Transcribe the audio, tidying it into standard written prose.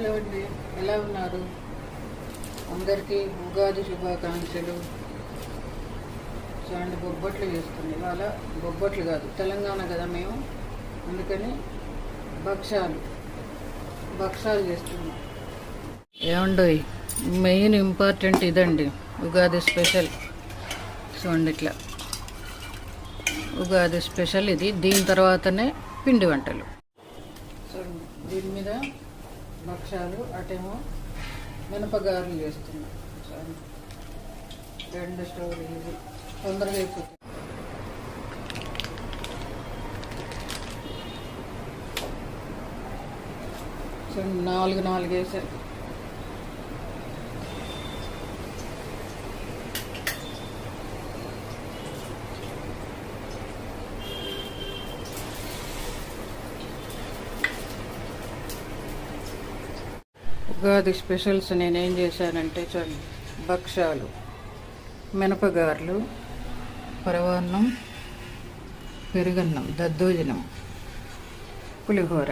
Hello అండి, ఎలా ఉన్నారు? అందరికీ ఉగాది శుభాకాంక్షలు. చూడండి, బొబ్బట్లు చేస్తుంది. ఇవాళ బొబ్బట్లు కాదు, తెలంగాణ కదా మేము, అందుకని భక్షాలు చేస్తున్నాం. ఏమండి, మెయిన్ ఇంపార్టెంట్ ఇదండి, ఉగాది స్పెషల్. చూడండి ఇట్లా, ఉగాది స్పెషల్ ఇది. దీని తర్వాతనే పిండి వంటలు. చూడండి, దీని మీద భక్షాలు, అటేమో మినపగారులు చేస్తున్నాం. చూడండి, 2 స్టవ్లు ఇది తొందరగా అయిపోతుంది. చూడండి, 4 వేసారు. ఉగాది స్పెషల్స్ నేనేం చేశానంటే చూడండి, భక్షాలు, మినపగారెలు, పరవాన్నం, పెరుగన్నం, దద్దోజనం, పులిహోర.